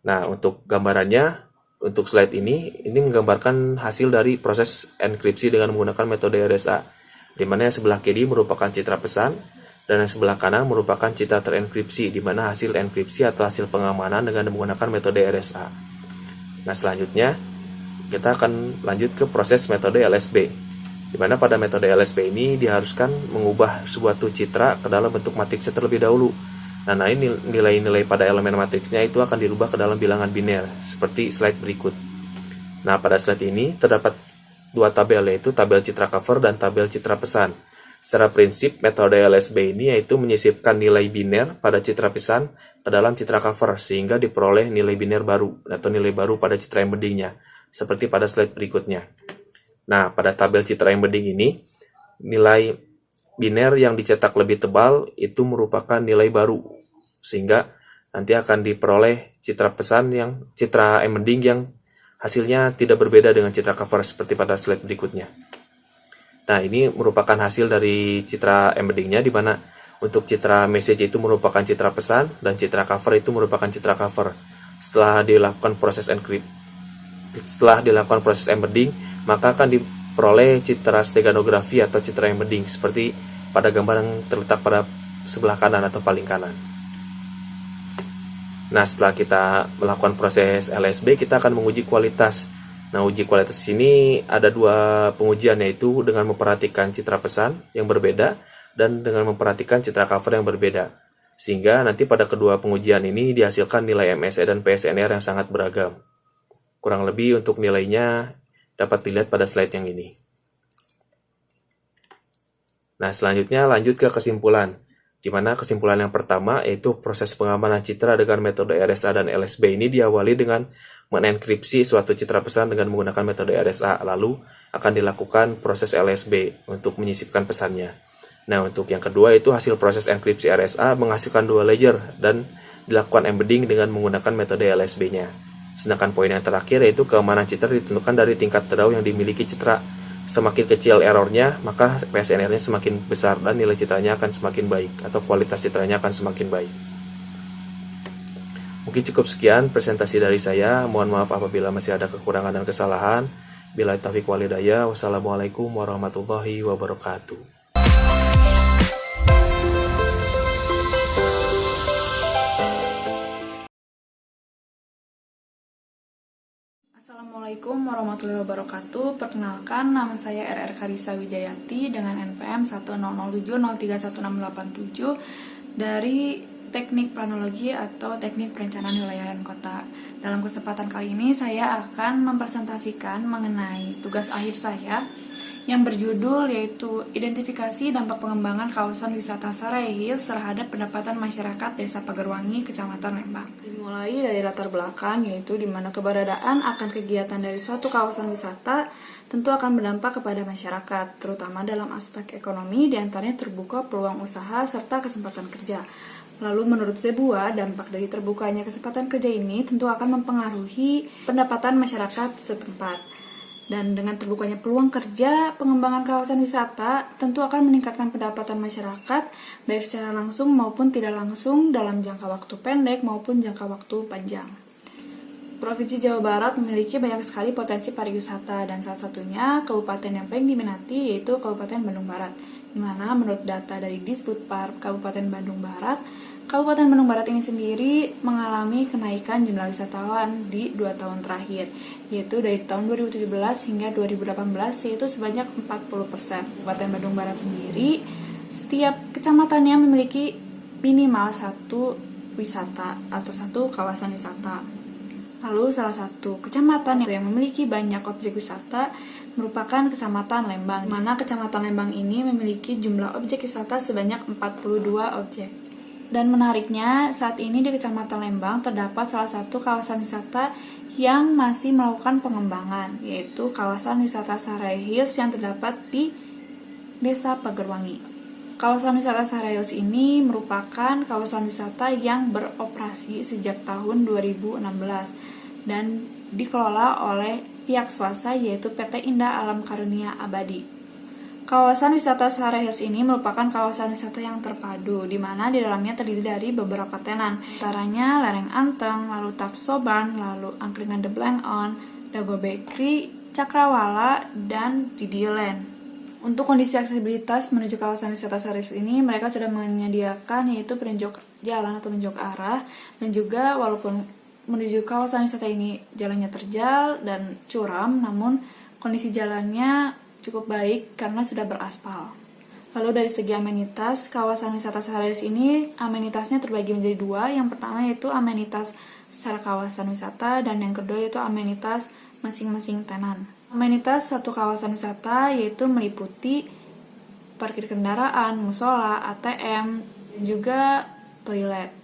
Nah, untuk gambarannya, untuk slide ini menggambarkan hasil dari proses enkripsi dengan menggunakan metode RSA, di mana yang sebelah kiri merupakan citra pesan, dan yang sebelah kanan merupakan citra terenkripsi, di mana hasil enkripsi atau hasil pengamanan dengan menggunakan metode RSA. Nah, selanjutnya kita akan lanjut ke proses metode LSB, di mana pada metode LSB ini diharuskan mengubah suatu citra ke dalam bentuk matriks terlebih dahulu. Nah, ini nilai-nilai pada elemen matriksnya itu akan dirubah ke dalam bilangan biner, seperti slide berikut. Nah, pada slide ini terdapat dua tabel, yaitu tabel citra cover dan tabel citra pesan. Secara prinsip, metode LSB ini yaitu menyisipkan nilai biner pada citra pesan ke dalam citra cover, sehingga diperoleh nilai biner baru atau nilai baru pada citra embeddingnya, seperti pada slide berikutnya. Nah, pada tabel citra embedding ini, nilai biner yang dicetak lebih tebal itu merupakan nilai baru, sehingga nanti akan diperoleh citra embedding yang hasilnya tidak berbeda dengan citra cover seperti pada slide berikutnya. Nah, ini merupakan hasil dari citra embeddingnya, di mana untuk citra message itu merupakan citra pesan dan citra cover itu merupakan citra cover. Setelah dilakukan proses embedding, maka akan diperoleh citra steganografi atau citra embedding seperti pada gambar yang terletak pada sebelah kanan atau paling kanan. Nah, setelah kita melakukan proses LSB, kita akan menguji kualitas. Nah, uji kualitas ini ada dua pengujian, yaitu dengan memperhatikan citra pesan yang berbeda dan dengan memperhatikan citra cover yang berbeda. Sehingga nanti pada kedua pengujian ini dihasilkan nilai MSE dan PSNR yang sangat beragam. Kurang lebih untuk nilainya dapat dilihat pada slide yang ini. Nah, selanjutnya lanjut ke kesimpulan, di mana kesimpulan yang pertama yaitu proses pengamanan citra dengan metode RSA dan LSB ini diawali dengan menenkripsi suatu citra pesan dengan menggunakan metode RSA, lalu akan dilakukan proses LSB untuk menyisipkan pesannya. Nah, untuk yang kedua itu hasil proses enkripsi RSA menghasilkan dua layer dan dilakukan embedding dengan menggunakan metode LSB-nya. Sedangkan poin yang terakhir yaitu keamanan citra ditentukan dari tingkat draw yang dimiliki citra. Semakin kecil errornya, maka PSNR-nya semakin besar dan nilai citranya akan semakin baik atau kualitas citranya akan semakin baik. Mungkin cukup sekian presentasi dari saya. Mohon maaf apabila masih ada kekurangan dan kesalahan. Billahi taufiq wal hidayah. Wassalamualaikum warahmatullahi wabarakatuh. Assalamualaikum warahmatullahi wabarakatuh. Perkenalkan, nama saya RR Karisa Wijayati dengan NPM 10070301687 dari Teknik Planologi atau Teknik Perencanaan Wilayah dan Kota. Dalam kesempatan kali ini saya akan mempresentasikan mengenai tugas akhir saya yang berjudul yaitu Identifikasi Dampak Pengembangan Kawasan Wisata Sarai Hills terhadap Pendapatan Masyarakat Desa Pagerwangi, Kecamatan Lembang. Dimulai dari latar belakang, yaitu di mana keberadaan akan kegiatan dari suatu kawasan wisata tentu akan berdampak kepada masyarakat, terutama dalam aspek ekonomi, diantaranya terbuka peluang usaha serta kesempatan kerja. Lalu menurut Zebua, dampak dari terbukanya kesempatan kerja ini tentu akan mempengaruhi pendapatan masyarakat setempat. Dan dengan terbukanya peluang kerja, pengembangan kawasan wisata tentu akan meningkatkan pendapatan masyarakat, baik secara langsung maupun tidak langsung dalam jangka waktu pendek maupun jangka waktu panjang. Provinsi Jawa Barat memiliki banyak sekali potensi pariwisata, dan salah satunya kabupaten yang paling diminati yaitu Kabupaten Bandung Barat, di mana menurut data dari Disbudpar Kabupaten Bandung Barat, Kabupaten Bandung Barat ini sendiri mengalami kenaikan jumlah wisatawan di 2 tahun terakhir, yaitu dari tahun 2017 hingga 2018, yaitu sebanyak 40%. Kabupaten Bandung Barat sendiri, setiap kecamatannya memiliki minimal satu wisata atau satu kawasan wisata. Lalu salah satu kecamatan yang memiliki banyak objek wisata merupakan Kecamatan Lembang, di mana Kecamatan Lembang ini memiliki jumlah objek wisata sebanyak 42 objek. Dan menariknya, saat ini di Kecamatan Lembang terdapat salah satu kawasan wisata yang masih melakukan pengembangan, yaitu kawasan wisata Sarai Hills yang terdapat di Desa Pagerwangi. Kawasan wisata Sarai Hills ini merupakan kawasan wisata yang beroperasi sejak tahun 2016 dan dikelola oleh pihak swasta, yaitu PT Indah Alam Karunia Abadi. Kawasan wisata Sarai Hills ini merupakan kawasan wisata yang terpadu, di mana di dalamnya terdiri dari beberapa tenan, antaranya Lereng Anteng, lalu Tafsoban, lalu Angkringan The Blank On, Dago Bakery, Cakrawala, dan Didieland. Untuk kondisi aksesibilitas menuju kawasan wisata Sarai Hills ini, mereka sudah menyediakan yaitu penunjuk jalan atau penunjuk arah, dan juga walaupun menuju kawasan wisata ini jalannya terjal dan curam, namun kondisi jalannya cukup baik karena sudah beraspal. Lalu dari segi amenitas, kawasan wisata Sarai Hills ini amenitasnya terbagi menjadi dua. Yang pertama yaitu amenitas secara kawasan wisata, dan yang kedua yaitu amenitas masing-masing tenan. Amenitas satu kawasan wisata yaitu meliputi parkir kendaraan, musola, ATM, dan juga toilet.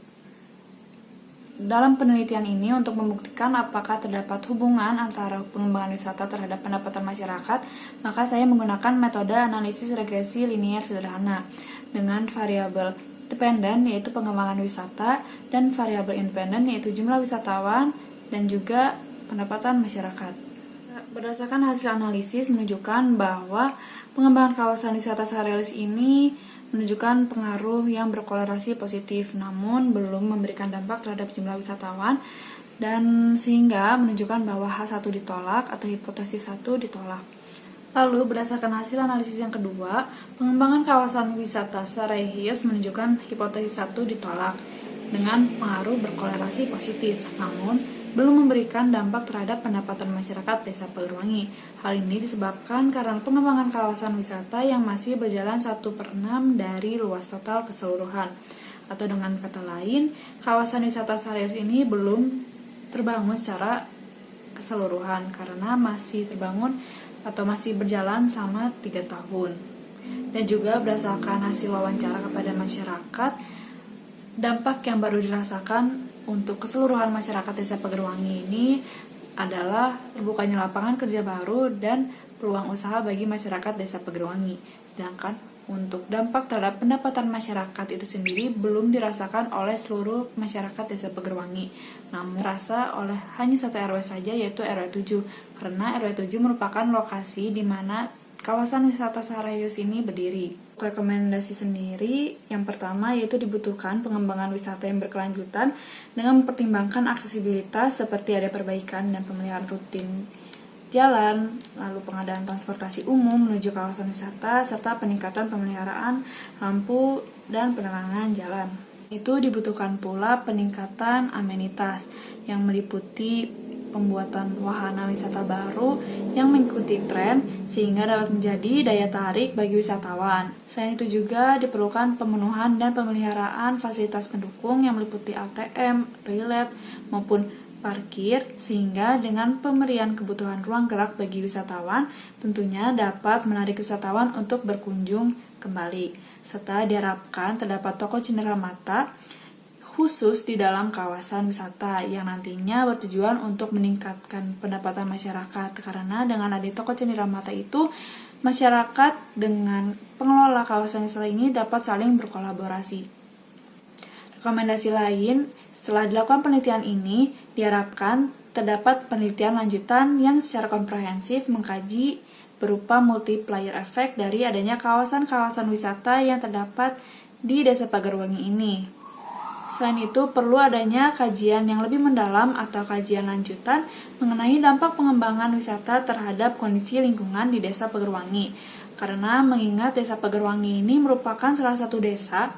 Dalam penelitian ini untuk membuktikan apakah terdapat hubungan antara pengembangan wisata terhadap pendapatan masyarakat, maka saya menggunakan metode analisis regresi linier sederhana dengan variabel dependen yaitu pengembangan wisata dan variabel independen yaitu jumlah wisatawan dan juga pendapatan masyarakat. Berdasarkan hasil analisis menunjukkan bahwa pengembangan kawasan wisata Sarai Hills ini menunjukkan pengaruh yang berkorelasi positif, namun belum memberikan dampak terhadap jumlah wisatawan, dan sehingga menunjukkan bahwa H1 ditolak atau hipotesis 1 ditolak. Lalu berdasarkan hasil analisis yang kedua, pengembangan kawasan wisata Sarai Hills menunjukkan hipotesis 1 ditolak dengan pengaruh berkorelasi positif, namun belum memberikan dampak terhadap pendapatan masyarakat Desa Pagerwangi. Hal ini disebabkan karena pengembangan kawasan wisata yang masih berjalan 1/6 dari luas total keseluruhan. Atau dengan kata lain, kawasan wisata Sarai Hills ini belum terbangun secara keseluruhan karena masih terbangun atau masih berjalan selama 3 tahun. Dan juga berdasarkan hasil wawancara kepada masyarakat, dampak yang baru dirasakan untuk keseluruhan masyarakat Desa Pagerwangi ini adalah terbukanya lapangan kerja baru dan peluang usaha bagi masyarakat Desa Pagerwangi. Sedangkan untuk dampak terhadap pendapatan masyarakat itu sendiri belum dirasakan oleh seluruh masyarakat Desa Pagerwangi, namun terasa oleh hanya satu RW saja, yaitu RW 7, karena RW 7 merupakan lokasi di mana kawasan wisata Sarai Hills ini berdiri. Rekomendasi sendiri, yang pertama yaitu dibutuhkan pengembangan wisata yang berkelanjutan dengan mempertimbangkan aksesibilitas seperti ada perbaikan dan pemeliharaan rutin jalan, lalu pengadaan transportasi umum menuju kawasan wisata, serta peningkatan pemeliharaan lampu dan penerangan jalan. Itu dibutuhkan pula peningkatan amenitas yang meliputi pembuatan wahana wisata baru yang mengikuti tren sehingga dapat menjadi daya tarik bagi wisatawan. Selain itu juga diperlukan pemenuhan dan pemeliharaan fasilitas pendukung yang meliputi ATM, toilet, maupun parkir, sehingga dengan pemberian kebutuhan ruang gerak bagi wisatawan, tentunya dapat menarik wisatawan untuk berkunjung kembali. Serta diharapkan terdapat toko cenderamata khusus di dalam kawasan wisata yang nantinya bertujuan untuk meningkatkan pendapatan masyarakat. Karena dengan ada toko cenderamata itu, masyarakat dengan pengelola kawasan wisata ini dapat saling berkolaborasi. Rekomendasi lain, setelah dilakukan penelitian ini, diharapkan terdapat penelitian lanjutan yang secara komprehensif mengkaji berupa multiplier effect dari adanya kawasan-kawasan wisata yang terdapat di Desa Pagarwangi ini. Selain itu, perlu adanya kajian yang lebih mendalam atau kajian lanjutan mengenai dampak pengembangan wisata terhadap kondisi lingkungan di Desa Pagarwangi. Karena mengingat Desa Pagarwangi ini merupakan salah satu desa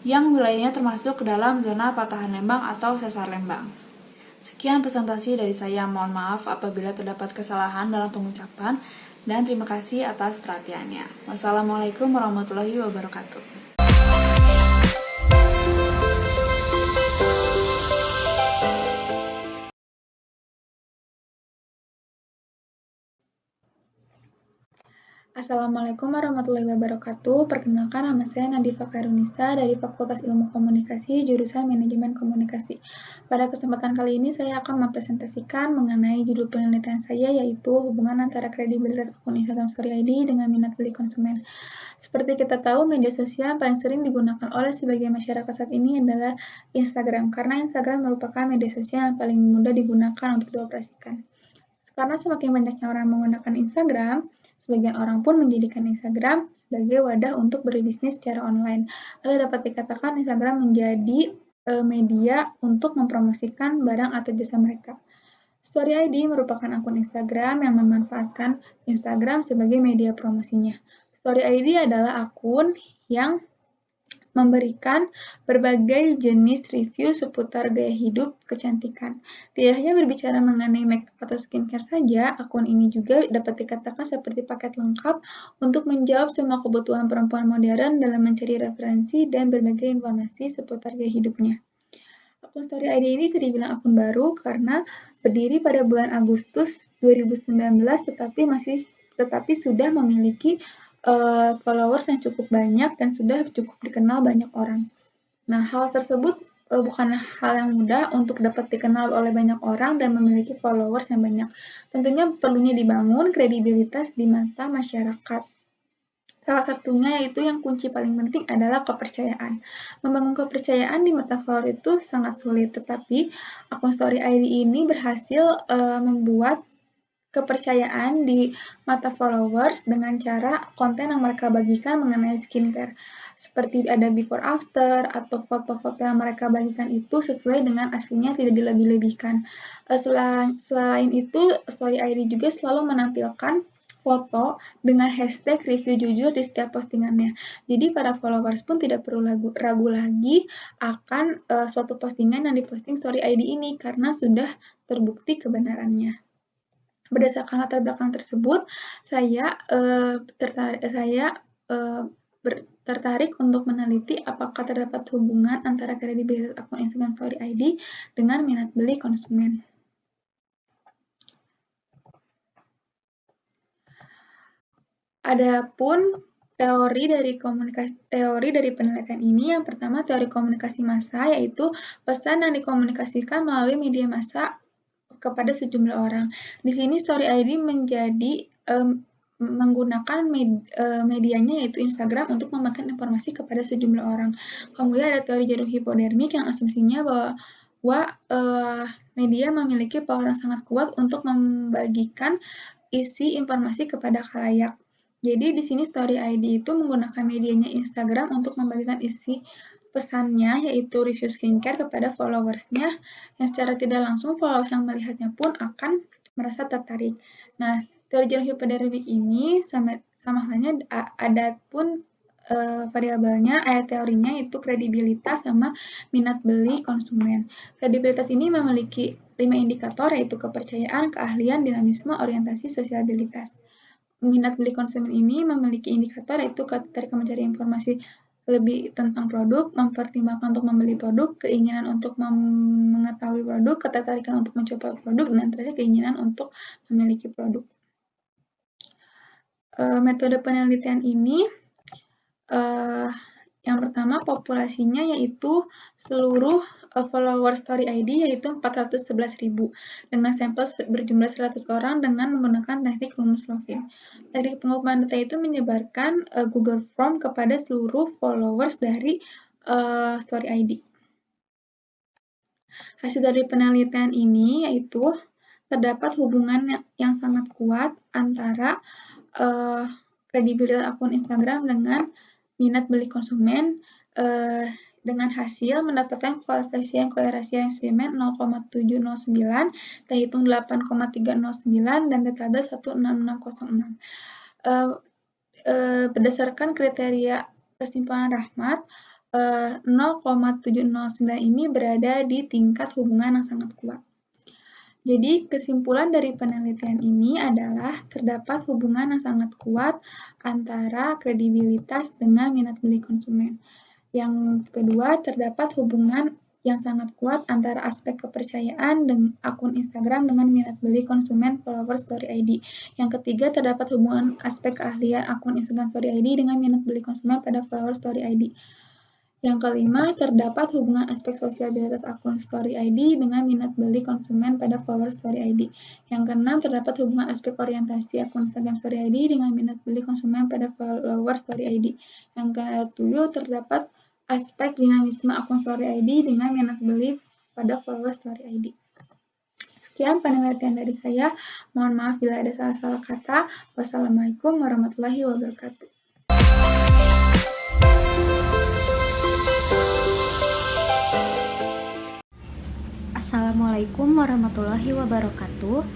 yang wilayahnya termasuk ke dalam zona patahan Lembang atau sesar Lembang. Sekian presentasi dari saya, mohon maaf apabila terdapat kesalahan dalam pengucapan, dan terima kasih atas perhatiannya. Wassalamualaikum warahmatullahi wabarakatuh. Assalamualaikum warahmatullahi wabarakatuh. Perkenalkan, nama saya Nadifa Kairunisa dari Fakultas Ilmu Komunikasi, jurusan Manajemen Komunikasi. Pada kesempatan kali ini saya akan mempresentasikan mengenai judul penelitian saya, yaitu hubungan antara kredibilitas akun Instagram Story ID dengan minat beli konsumen. Seperti kita tahu, media sosial paling sering digunakan oleh sebagian masyarakat saat ini adalah Instagram, karena Instagram merupakan media sosial yang paling mudah digunakan untuk dioperasikan. Karena semakin banyaknya orang menggunakan Instagram, sebagian orang pun menjadikan Instagram sebagai wadah untuk berbisnis secara online. Atau dapat dikatakan Instagram menjadi media untuk mempromosikan barang atau jasa mereka. Story ID merupakan akun Instagram yang memanfaatkan Instagram sebagai media promosinya. Story ID adalah akun yang memberikan berbagai jenis review seputar gaya hidup kecantikan. Tidak hanya berbicara mengenai make atau skincare saja, akun ini juga dapat dikatakan seperti paket lengkap untuk menjawab semua kebutuhan perempuan modern dalam mencari referensi dan berbagai informasi seputar gaya hidupnya. Akun Story ID ini bisa dibilang akun baru karena berdiri pada bulan Agustus 2019 tetapi sudah memiliki followers yang cukup banyak dan sudah cukup dikenal banyak orang. Nah, hal tersebut bukan hal yang mudah untuk dapat dikenal oleh banyak orang dan memiliki followers yang banyak. Tentunya perlunya dibangun kredibilitas di mata masyarakat. Salah satunya yaitu yang kunci paling penting adalah kepercayaan. Membangun kepercayaan di mata follower itu sangat sulit, tetapi akun Story ID ini berhasil membuat kepercayaan di mata followers dengan cara konten yang mereka bagikan mengenai skincare. Seperti ada before after atau foto-foto yang mereka bagikan itu sesuai dengan aslinya, tidak dilebih-lebihkan. Selain itu, Story ID juga selalu menampilkan foto dengan hashtag review jujur di setiap postingannya. Jadi para followers pun tidak perlu ragu lagi akan suatu postingan yang diposting Story ID ini karena sudah terbukti kebenarannya. Berdasarkan latar belakang tersebut, saya tertarik untuk meneliti apakah terdapat hubungan antara kredibilitas akun Instagram Story ID dengan minat beli konsumen. Adapun teori dari penelitian ini, yang pertama teori komunikasi massa, yaitu pesan yang dikomunikasikan melalui media massa kepada sejumlah orang. Di sini Story ID menjadi menggunakan medianya yaitu Instagram untuk membagikan informasi kepada sejumlah orang. Kemudian ada teori jarum hipodermik yang asumsinya bahwa media memiliki power yang sangat kuat untuk membagikan isi informasi kepada khalayak. Jadi di sini Story ID itu menggunakan medianya Instagram untuk membagikan isi pesannya, yaitu review skincare kepada followersnya, yang secara tidak langsung followers yang melihatnya pun akan merasa tertarik. Nah, teori jarum hipodermik ini sama halnya ada pun variabelnya, teorinya itu kredibilitas sama minat beli konsumen. Kredibilitas ini memiliki 5 indikator, yaitu kepercayaan, keahlian, dinamisme, orientasi, sosialitas. Minat beli konsumen ini memiliki indikator, yaitu ketertarikan mencari informasi lebih tentang produk, mempertimbangkan untuk membeli produk, keinginan untuk mengetahui produk, ketertarikan untuk mencoba produk, dan terakhir keinginan untuk memiliki produk. Metode penelitian ini yang pertama populasinya yaitu seluruh follower Story ID yaitu 411.000 dengan sampel berjumlah 100 orang dengan menggunakan teknik rumus Lovin. Teknik pengumpulan data itu menyebarkan Google Form kepada seluruh followers dari Story ID. Hasil dari penelitian ini yaitu terdapat hubungan yang sangat kuat antara kredibilitas akun Instagram dengan minat beli konsumen dengan hasil mendapatkan koefisien kolerasian eksperimen 0,709, terhitung 8,309 dan database 16606. Berdasarkan kriteria kesimpulan Rahmat, 0,709 ini berada di tingkat hubungan yang sangat kuat. Jadi, kesimpulan dari penelitian ini adalah terdapat hubungan yang sangat kuat antara kredibilitas dengan minat beli konsumen. Yang kedua, terdapat hubungan yang sangat kuat antara aspek kepercayaan dengan akun Instagram dengan minat beli konsumen follower Story ID. Yang ketiga, terdapat hubungan aspek keahlian akun Instagram Story ID dengan minat beli konsumen pada follower Story ID. Yang kelima, terdapat hubungan aspek sosialitas akun Story ID dengan minat beli konsumen pada follower Story ID. Yang keenam, terdapat hubungan aspek orientasi akun Instagram Story ID dengan minat beli konsumen pada follower Story ID. Yang ketujuh, terdapat aspek dinamisme akun Story ID dengan minat beli pada follower Story ID. Sekian penelitian dari saya. Mohon maaf bila ada salah-salah kata. Wassalamualaikum warahmatullahi wabarakatuh. Assalamualaikum warahmatullahi wabarakatuh.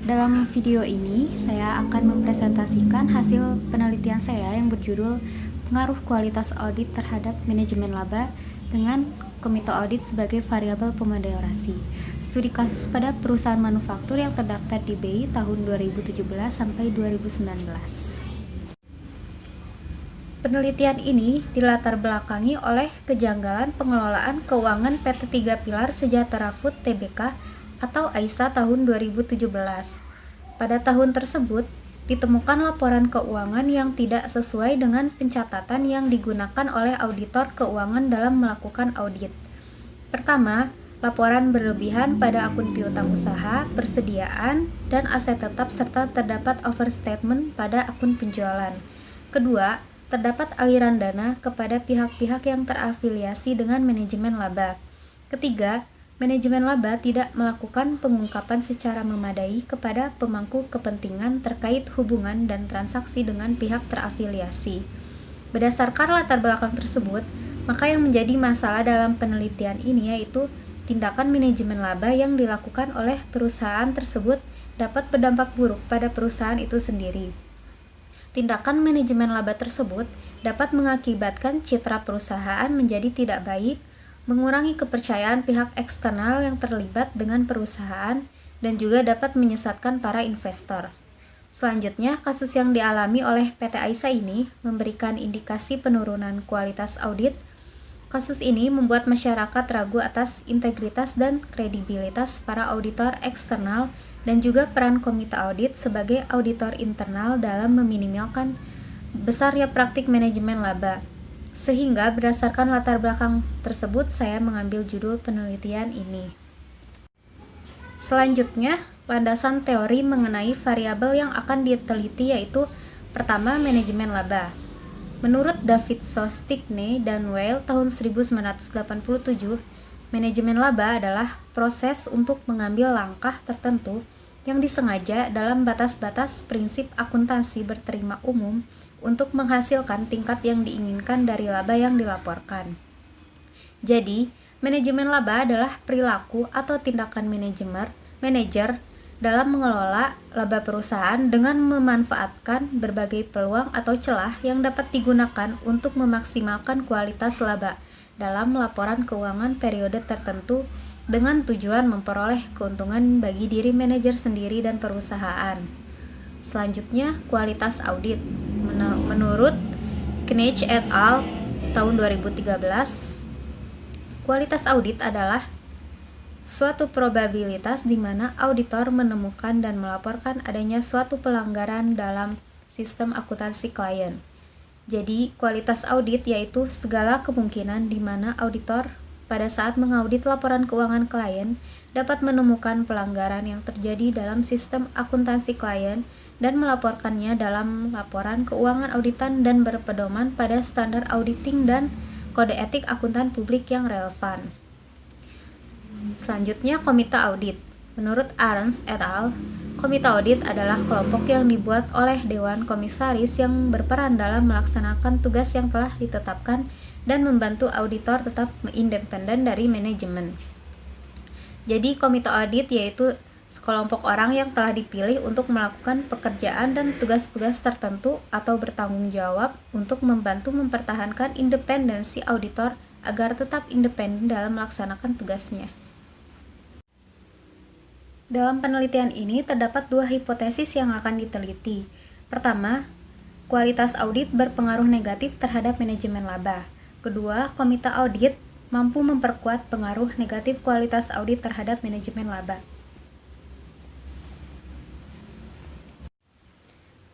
Dalam video ini, saya akan mempresentasikan hasil penelitian saya yang berjudul Pengaruh Kualitas Audit Terhadap Manajemen Laba dengan Komite Audit sebagai Variabel Pemoderasi. Studi kasus pada perusahaan manufaktur yang terdaftar di BI tahun 2017 sampai 2019. Penelitian ini dilatar belakangi oleh kejanggalan pengelolaan keuangan PT 3 Pilar Sejahtera Food Tbk atau AISA tahun 2017. Pada tahun tersebut, ditemukan laporan keuangan yang tidak sesuai dengan pencatatan yang digunakan oleh auditor keuangan dalam melakukan audit. Pertama, laporan berlebihan pada akun piutang usaha, persediaan, dan aset tetap serta terdapat overstatement pada akun penjualan. Kedua, terdapat aliran dana kepada pihak-pihak yang terafiliasi dengan manajemen laba. Ketiga, manajemen laba tidak melakukan pengungkapan secara memadai kepada pemangku kepentingan terkait hubungan dan transaksi dengan pihak terafiliasi. Berdasarkan latar belakang tersebut, maka yang menjadi masalah dalam penelitian ini yaitu tindakan manajemen laba yang dilakukan oleh perusahaan tersebut dapat berdampak buruk pada perusahaan itu sendiri. Tindakan manajemen laba tersebut dapat mengakibatkan citra perusahaan menjadi tidak baik, mengurangi kepercayaan pihak eksternal yang terlibat dengan perusahaan, dan juga dapat menyesatkan para investor. Selanjutnya, kasus yang dialami oleh PT AISA ini memberikan indikasi penurunan kualitas audit. Kasus ini membuat masyarakat ragu atas integritas dan kredibilitas para auditor eksternal dan juga peran komite audit sebagai auditor internal dalam meminimalkan besarnya praktik manajemen laba. Sehingga berdasarkan latar belakang tersebut, saya mengambil judul penelitian ini. Selanjutnya, landasan teori mengenai variabel yang akan diteliti yaitu pertama, manajemen laba. Menurut David Sostigne dan Weil tahun 1987, manajemen laba adalah proses untuk mengambil langkah tertentu yang disengaja dalam batas-batas prinsip akuntansi berterima umum untuk menghasilkan tingkat yang diinginkan dari laba yang dilaporkan. Jadi, manajemen laba adalah perilaku atau tindakan manajer dalam mengelola laba perusahaan dengan memanfaatkan berbagai peluang atau celah yang dapat digunakan untuk memaksimalkan kualitas laba dalam laporan keuangan periode tertentu dengan tujuan memperoleh keuntungan bagi diri manajer sendiri dan perusahaan. Selanjutnya, kualitas audit. Menurut Knecht et al., tahun 2013, kualitas audit adalah suatu probabilitas di mana auditor menemukan dan melaporkan adanya suatu pelanggaran dalam sistem akuntansi klien. Jadi, kualitas audit yaitu segala kemungkinan di mana auditor pada saat mengaudit laporan keuangan klien dapat menemukan pelanggaran yang terjadi dalam sistem akuntansi klien dan melaporkannya dalam laporan keuangan auditan dan berpedoman pada standar auditing dan kode etik akuntan publik yang relevan. Selanjutnya, komite audit. Menurut Arens et al., komite audit adalah kelompok yang dibuat oleh Dewan Komisaris yang berperan dalam melaksanakan tugas yang telah ditetapkan dan membantu auditor tetap independen dari manajemen. Jadi, komite audit yaitu sekelompok orang yang telah dipilih untuk melakukan pekerjaan dan tugas-tugas tertentu atau bertanggung jawab untuk membantu mempertahankan independensi auditor agar tetap independen dalam melaksanakan tugasnya. Dalam penelitian ini terdapat 2 hipotesis yang akan diteliti. Pertama, kualitas audit berpengaruh negatif terhadap manajemen laba. Kedua, komite audit mampu memperkuat pengaruh negatif kualitas audit terhadap manajemen laba.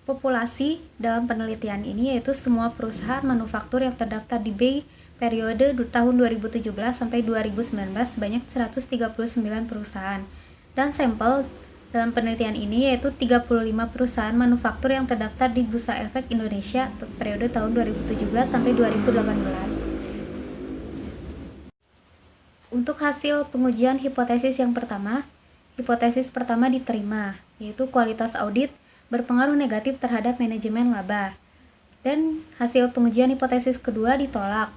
Populasi dalam penelitian ini yaitu semua perusahaan manufaktur yang terdaftar di BEI periode tahun 2017 sampai 2019 sebanyak 139 perusahaan. Dan sampel dalam penelitian ini yaitu 35 perusahaan manufaktur yang terdaftar di Bursa Efek Indonesia periode tahun 2017 sampai 2018. Untuk hasil pengujian hipotesis yang pertama, hipotesis pertama diterima, yaitu kualitas audit berpengaruh negatif terhadap manajemen laba. Dan hasil pengujian hipotesis kedua ditolak,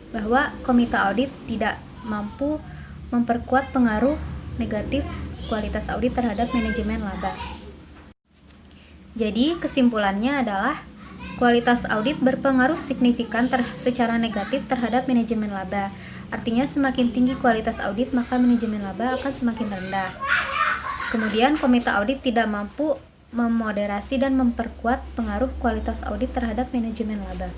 bahwa komite audit tidak mampu memperkuat pengaruh negatif kualitas audit terhadap manajemen laba. Jadi, kesimpulannya adalah kualitas audit berpengaruh signifikan secara negatif terhadap manajemen laba. Artinya, semakin tinggi kualitas audit, maka manajemen laba akan semakin rendah. Kemudian, komite audit tidak mampu memoderasi dan memperkuat pengaruh kualitas audit terhadap manajemen laba.